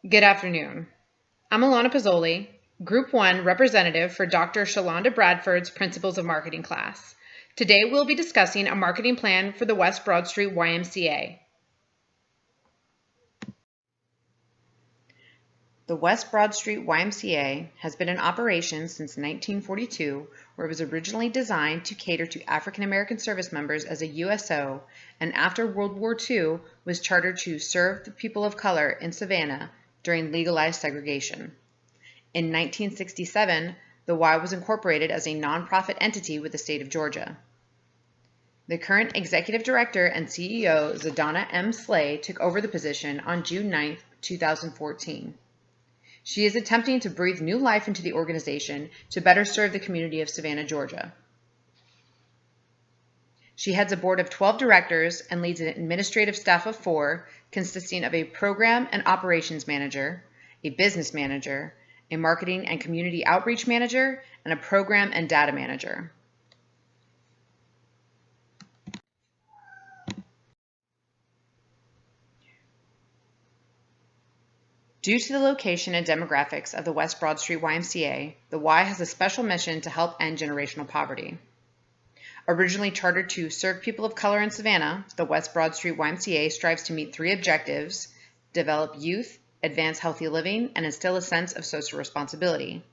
Good afternoon. I'm Alanna Pizzoli, Group 1 representative for Dr. Shalonda Bradford's Principles of Marketing class. Today we'll be discussing a marketing plan for the West Broad Street YMCA. The West Broad Street YMCA has been in operation since 1942, where it was originally designed to cater to African American service members as a USO, and after World War II was chartered to serve the people of color in Savannah during legalized segregation. In 1967, the Y was incorporated as a nonprofit entity with the state of Georgia. The current executive director and CEO, Zadonna M. Slay, took over the position on June 9, 2014. She is attempting to breathe new life into the organization to better serve the community of Savannah, Georgia. She heads a board of 12 directors and leads an administrative staff of 4, consisting of a program and operations manager, a business manager, a marketing and community outreach manager, and a program and data manager. Due to the location and demographics of the West Broad Street YMCA, the Y has a special mission to help end generational poverty. Originally chartered to serve people of color in Savannah, the West Broad Street YMCA strives to meet 3 objectives: develop youth, advance healthy living, and instill a sense of social responsibility.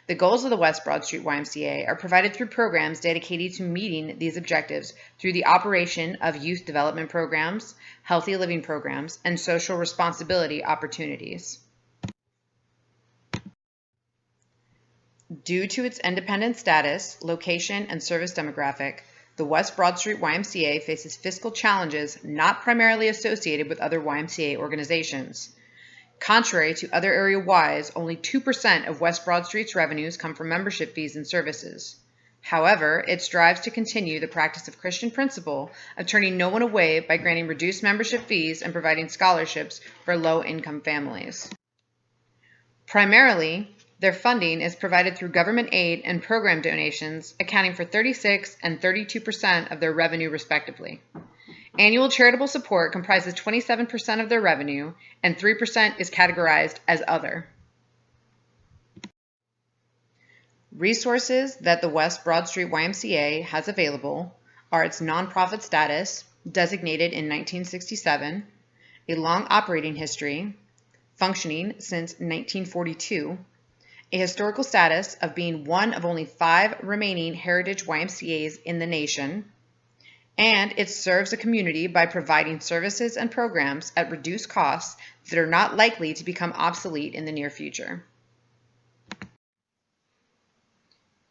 The goals of the West Broad Street YMCA are provided through programs dedicated to meeting these objectives through the operation of youth development programs, healthy living programs, and social responsibility opportunities. Due to its independent status, location, and service demographic, the West Broad Street YMCA faces fiscal challenges not primarily associated with other YMCA organizations. Contrary to other area Ys, only 2% of West Broad Street's revenues come from membership fees and services. However, it strives to continue the practice of Christian principle of turning no one away by granting reduced membership fees and providing scholarships for low-income families. Primarily, their funding is provided through government aid and program donations, accounting for 36% and 32% of their revenue respectively. Annual charitable support comprises 27% of their revenue, and 3% is categorized as other. Resources that the West Broad Street YMCA has available are its nonprofit status, designated in 1967, a long operating history, functioning since 1942, a historical status of being one of only 5 remaining heritage YMCAs in the nation, and it serves the community by providing services and programs at reduced costs that are not likely to become obsolete in the near future.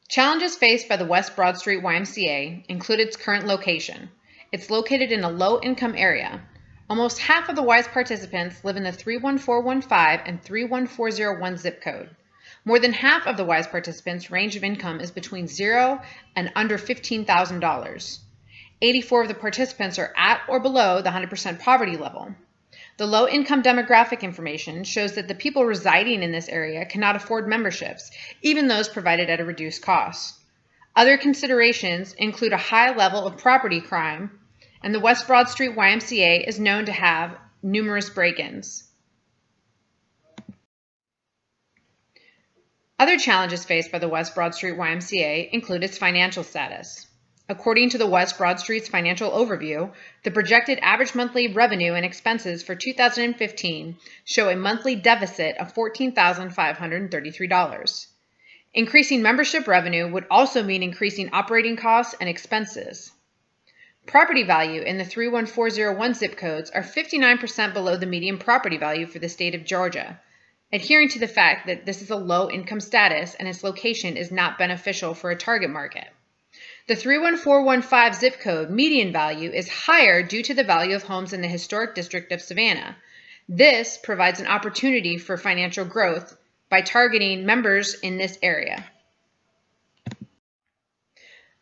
Challenges faced by the West Broad Street YMCA include its current location. It's located in a low-income area. Almost half of the Y's participants live in the 31415 and 31401 zip code. More than half of the Y's participants' range of income is between $0 and under $15,000. 84 of the participants are at or below the 100% poverty level. The low-income demographic information shows that the people residing in this area cannot afford memberships, even those provided at a reduced cost. Other considerations include a high level of property crime, and the West Broad Street YMCA is known to have numerous break-ins. Other challenges faced by the West Broad Street YMCA include its financial status. According to the West Broad Street's financial overview, the projected average monthly revenue and expenses for 2015 show a monthly deficit of $14,533. Increasing membership revenue would also mean increasing operating costs and expenses. Property value in the 31401 zip codes are 59% below the median property value for the state of Georgia, adhering to the fact that this is a low-income status and its location is not beneficial for a target market. The 31415 zip code median value is higher due to the value of homes in the historic district of Savannah. This provides an opportunity for financial growth by targeting members in this area.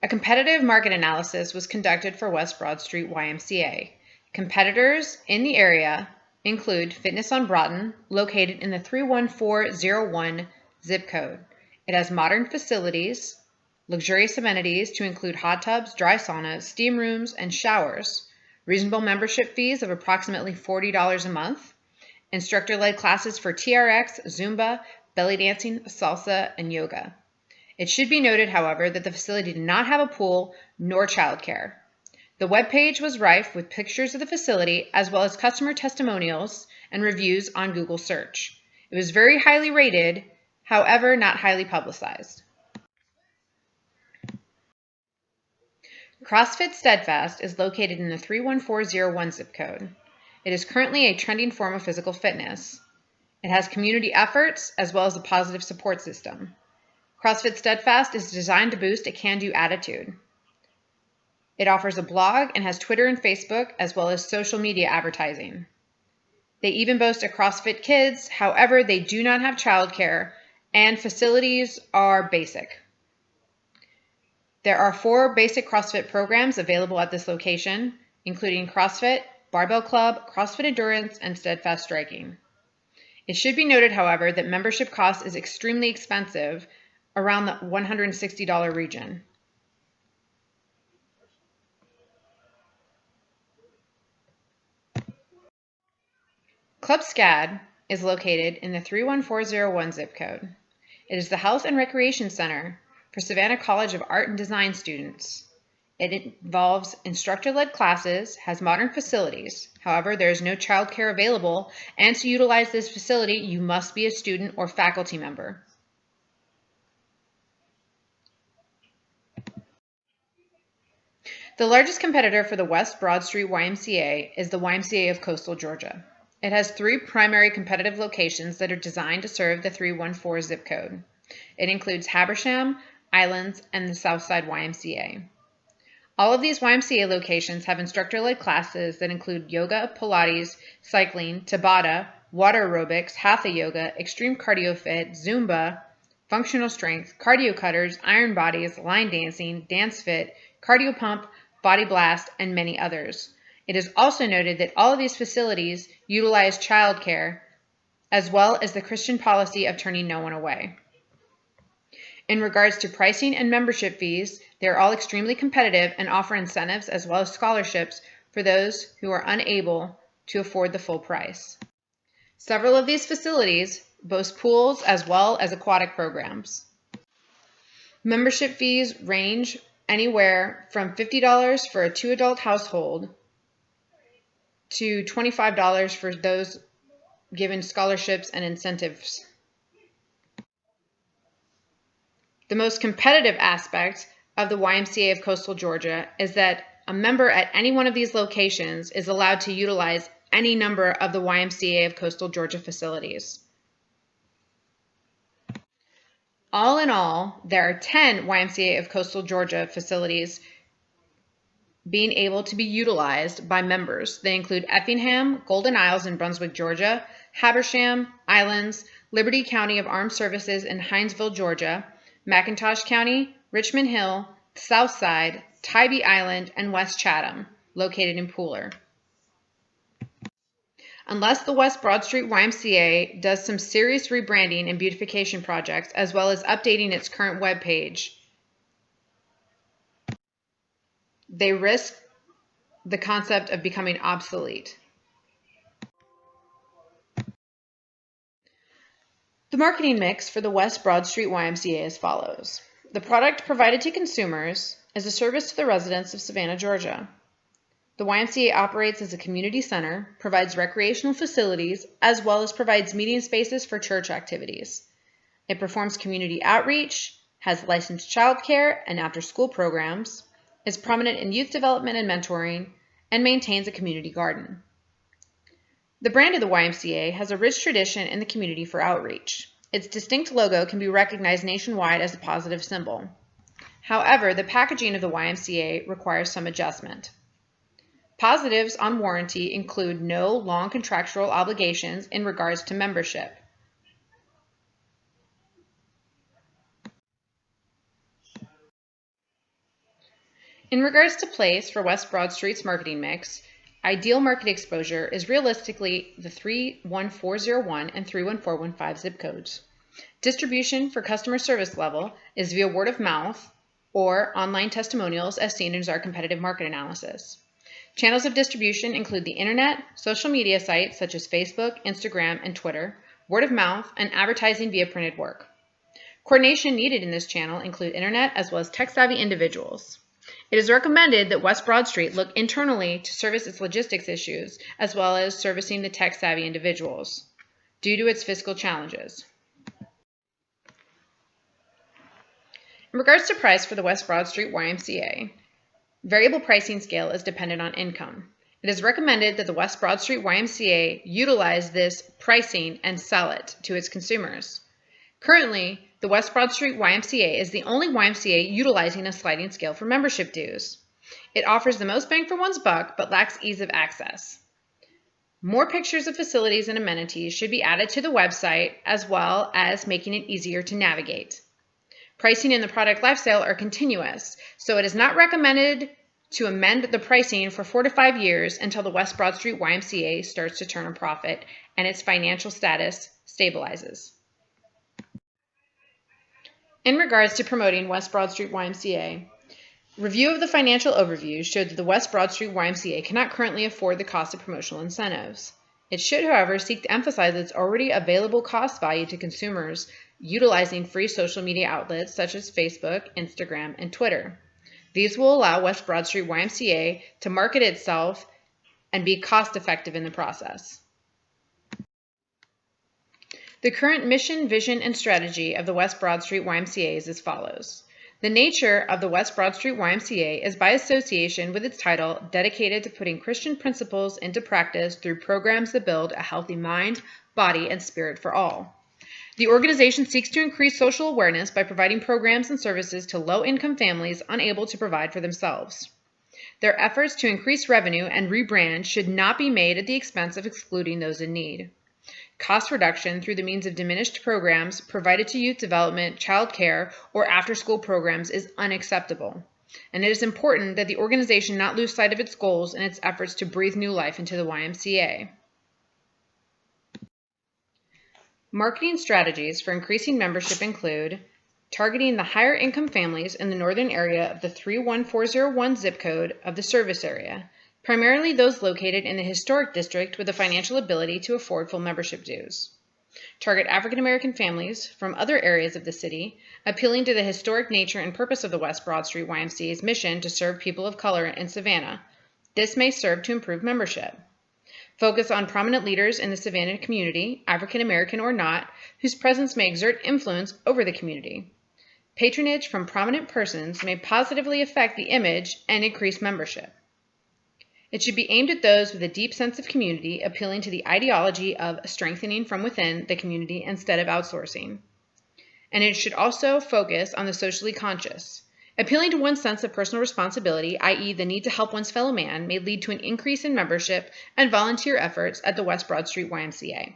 A competitive market analysis was conducted for West Broad Street YMCA. Competitors in the area include Fitness on Broughton, located in the 31401 zip code. It has modern facilities, luxurious amenities to include hot tubs, dry saunas, steam rooms, and showers, reasonable membership fees of approximately $40 a month, instructor-led classes for TRX, Zumba, belly dancing, salsa, and yoga. It should be noted, however, that the facility did not have a pool nor childcare. The webpage was rife with pictures of the facility as well as customer testimonials and reviews on Google search. It was very highly rated, however, not highly publicized. CrossFit Steadfast is located in the 31401 zip code. It is currently a trending form of physical fitness. It has community efforts as well as a positive support system. CrossFit Steadfast is designed to boost a can-do attitude. It offers a blog and has Twitter and Facebook as well as social media advertising. They even boast a CrossFit Kids, however, they do not have childcare and facilities are basic. There are 4 basic CrossFit programs available at this location, including CrossFit, Barbell Club, CrossFit Endurance, and Steadfast Striking. It should be noted, however, that membership cost is extremely expensive, around the $160 region. Club SCAD is located in the 31401 zip code. It is the Health and Recreation Center for Savannah College of Art and Design students. It involves instructor-led classes, has modern facilities. However, there is no childcare available, and to utilize this facility, you must be a student or faculty member. The largest competitor for the West Broad Street YMCA is the YMCA of Coastal Georgia. It has 3 primary competitive locations that are designed to serve the 314 zip code. It includes Habersham, Islands, and the Southside YMCA. All of these YMCA locations have instructor-led classes that include yoga, Pilates, cycling, Tabata, water aerobics, Hatha yoga, extreme cardio fit, Zumba, functional strength, cardio cutters, iron bodies, line dancing, dance fit, cardio pump, body blast, and many others. It is also noted that all of these facilities utilize childcare as well as the Christian policy of turning no one away. In regards to pricing and membership fees, they are all extremely competitive and offer incentives as well as scholarships for those who are unable to afford the full price. Several of these facilities boast pools as well as aquatic programs. Membership fees range anywhere from $50 for a 2-adult household to $25 for those given scholarships and incentives. The most competitive aspect of the YMCA of Coastal Georgia is that a member at any one of these locations is allowed to utilize any number of the YMCA of Coastal Georgia facilities. All in all, there are 10 YMCA of Coastal Georgia facilities being able to be utilized by members. They include Effingham, Golden Isles in Brunswick, Georgia, Habersham, Islands, Liberty County of Armed Services in Hinesville, Georgia, McIntosh County, Richmond Hill, Southside, Tybee Island, and West Chatham, located in Pooler. Unless the West Broad Street YMCA does some serious rebranding and beautification projects, as well as updating its current webpage, they risk the concept of becoming obsolete. The marketing mix for the West Broad Street YMCA is as follows. The product provided to consumers is a service to the residents of Savannah, Georgia. The YMCA operates as a community center, provides recreational facilities, as well as provides meeting spaces for church activities. It performs community outreach, has licensed childcare and after-school programs, is prominent in youth development and mentoring, and maintains a community garden. The brand of the YMCA has a rich tradition in the community for outreach. Its distinct logo can be recognized nationwide as a positive symbol. However, the packaging of the YMCA requires some adjustment. Positives on warranty include no long contractual obligations in regards to membership. In regards to place for West Broad Street's marketing mix, ideal market exposure is realistically the 31401 and 31415 zip codes. Distribution for customer service level is via word of mouth or online testimonials as seen in our competitive market analysis. Channels of distribution include the internet, social media sites such as Facebook, Instagram, and Twitter, word of mouth, and advertising via printed work. Coordination needed in this channel include internet as well as tech-savvy individuals. It is recommended that West Broad Street look internally to service its logistics issues as well as servicing the tech-savvy individuals due to its fiscal challenges. In regards to price for the West Broad Street YMCA, variable pricing scale is dependent on income. It is recommended that the West Broad Street YMCA utilize this pricing and sell it to its consumers. Currently, the West Broad Street YMCA is the only YMCA utilizing a sliding scale for membership dues. It offers the most bang for one's buck but lacks ease of access. More pictures of facilities and amenities should be added to the website as well as making it easier to navigate. Pricing and the product life sale are continuous, so it is not recommended to amend the pricing for 4 to 5 years until the West Broad Street YMCA starts to turn a profit and its financial status stabilizes. In regards to promoting West Broad Street YMCA, review of the financial overview showed that the West Broad Street YMCA cannot currently afford the cost of promotional incentives. It should, however, seek to emphasize its already available cost value to consumers utilizing free social media outlets such as Facebook, Instagram, and Twitter. These will allow West Broad Street YMCA to market itself and be cost-effective in the process. The current mission, vision, and strategy of the West Broad Street YMCA is as follows. The nature of the West Broad Street YMCA is by association with its title dedicated to putting Christian principles into practice through programs that build a healthy mind, body, and spirit for all. The organization seeks to increase social awareness by providing programs and services to low-income families unable to provide for themselves. Their efforts to increase revenue and rebrand should not be made at the expense of excluding those in need. Cost reduction through the means of diminished programs provided to youth development, child care, or after-school programs is unacceptable, and it is important that the organization not lose sight of its goals in its efforts to breathe new life into the YMCA. Marketing strategies for increasing membership include targeting the higher income families in the northern area of the 31401 zip code of the service area, primarily those located in the historic district with the financial ability to afford full membership dues. Target African American families from other areas of the city, appealing to the historic nature and purpose of the West Broad Street YMCA's mission to serve people of color in Savannah. This may serve to improve membership. Focus on prominent leaders in the Savannah community, African American or not, whose presence may exert influence over the community. Patronage from prominent persons may positively affect the image and increase membership. It should be aimed at those with a deep sense of community, appealing to the ideology of strengthening from within the community instead of outsourcing. And it should also focus on the socially conscious. Appealing to one's sense of personal responsibility, i.e. the need to help one's fellow man, may lead to an increase in membership and volunteer efforts at the West Broad Street YMCA.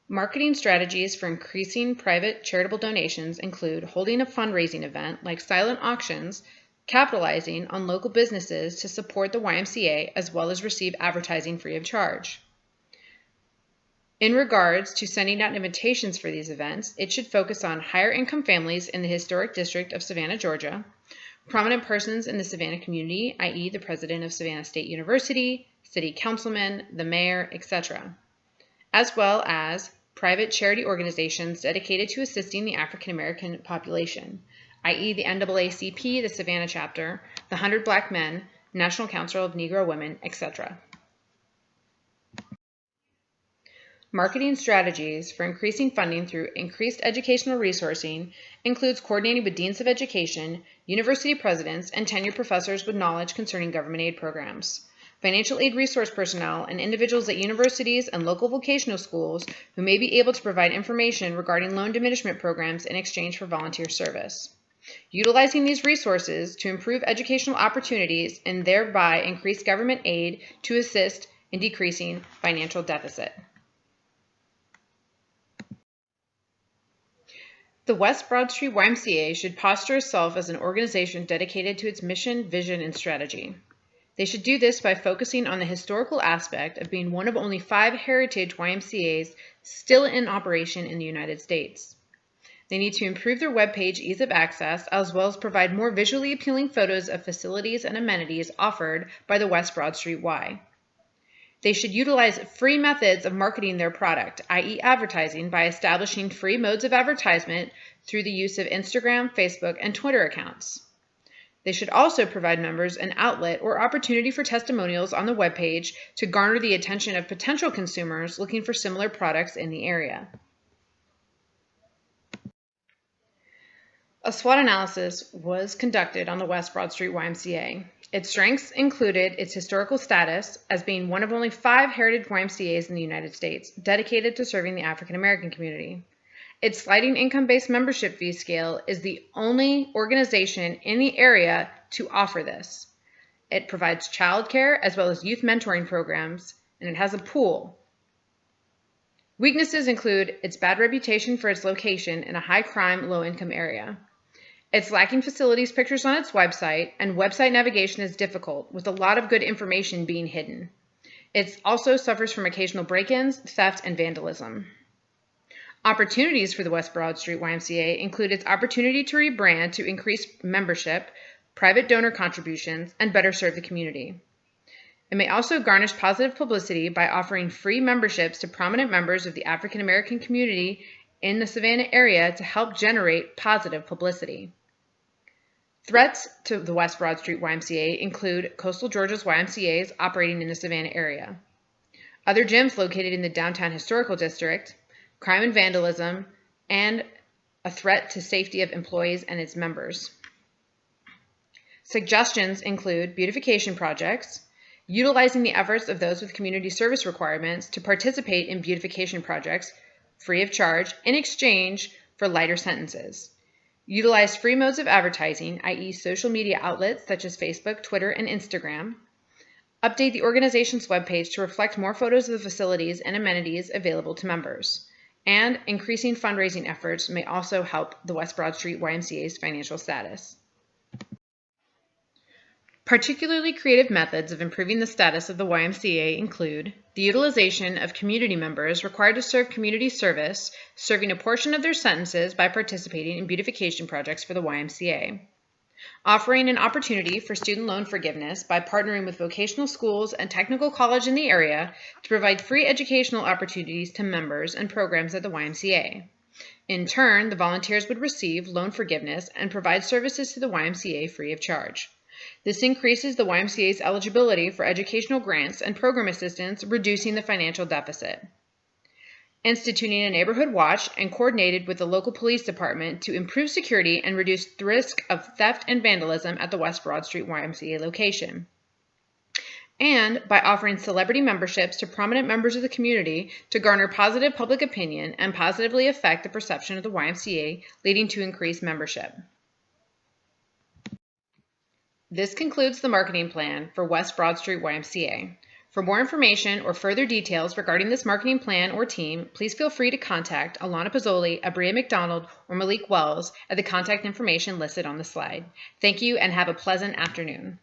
Marketing strategies for increasing private charitable donations include holding a fundraising event like silent auctions, capitalizing on local businesses to support the YMCA as well as receive advertising free of charge. In regards to sending out invitations for these events, it should focus on higher income families in the historic district of Savannah, Georgia, prominent persons in the Savannah community, i.e. the president of Savannah State University, city councilman, the mayor, etc., as well as private charity organizations dedicated to assisting the African American population, i.e. the NAACP, the Savannah chapter, the 100 Black Men, National Council of Negro Women, etc. Marketing strategies for increasing funding through increased educational resourcing includes coordinating with deans of education, university presidents, and tenured professors with knowledge concerning government aid programs, financial aid resource personnel, and individuals at universities and local vocational schools who may be able to provide information regarding loan diminishment programs in exchange for volunteer service. Utilizing these resources to improve educational opportunities and thereby increase government aid to assist in decreasing financial deficit. The West Broad Street YMCA should posture itself as an organization dedicated to its mission, vision, and strategy. They should do this by focusing on the historical aspect of being one of only 5 heritage YMCAs still in operation in the United States. They need to improve their webpage ease of access, as well as provide more visually appealing photos of facilities and amenities offered by the West Broad Street Y. They should utilize free methods of marketing their product, i.e. advertising, by establishing free modes of advertisement through the use of Instagram, Facebook, and Twitter accounts. They should also provide members an outlet or opportunity for testimonials on the webpage to garner the attention of potential consumers looking for similar products in the area. A SWOT analysis was conducted on the West Broad Street YMCA. Its strengths included its historical status as being one of only 5 heritage YMCAs in the United States dedicated to serving the African American community. Its sliding income-based membership fee scale is the only organization in the area to offer this. It provides childcare as well as youth mentoring programs, and it has a pool. Weaknesses include its bad reputation for its location in a high-crime, low-income area. It's lacking facilities pictures on its website, and website navigation is difficult, with a lot of good information being hidden. It also suffers from occasional break-ins, theft, and vandalism. Opportunities for the West Broad Street YMCA include its opportunity to rebrand to increase membership, private donor contributions, and better serve the community. It may also garnish positive publicity by offering free memberships to prominent members of the African American community in the Savannah area to help generate positive publicity. Threats to the West Broad Street YMCA include Coastal Georgia's YMCAs operating in the Savannah area, other gyms located in the downtown historical district, crime and vandalism, and a threat to safety of employees and its members. Suggestions include beautification projects, utilizing the efforts of those with community service requirements to participate in beautification projects free of charge in exchange for lighter sentences. Utilize free modes of advertising, i.e. social media outlets such as Facebook, Twitter, and Instagram. Update the organization's webpage to reflect more photos of the facilities and amenities available to members. And increasing fundraising efforts may also help the West Broad Street YMCA's financial status. Particularly creative methods of improving the status of the YMCA include the utilization of community members required to serve community service, serving a portion of their sentences by participating in beautification projects for the YMCA. Offering an opportunity for student loan forgiveness by partnering with vocational schools and technical college in the area to provide free educational opportunities to members and programs at the YMCA. In turn, the volunteers would receive loan forgiveness and provide services to the YMCA free of charge. This increases the YMCA's eligibility for educational grants and program assistance, reducing the financial deficit. Instituting a neighborhood watch and coordinated with the local police department to improve security and reduce the risk of theft and vandalism at the West Broad Street YMCA location. And by offering celebrity memberships to prominent members of the community to garner positive public opinion and positively affect the perception of the YMCA, leading to increased membership. This concludes the marketing plan for West Broad Street YMCA. For more information or further details regarding this marketing plan or team, please feel free to contact Alanna Pozzoli, Abria McDonald, or Malik Wells at the contact information listed on the slide. Thank you and have a pleasant afternoon.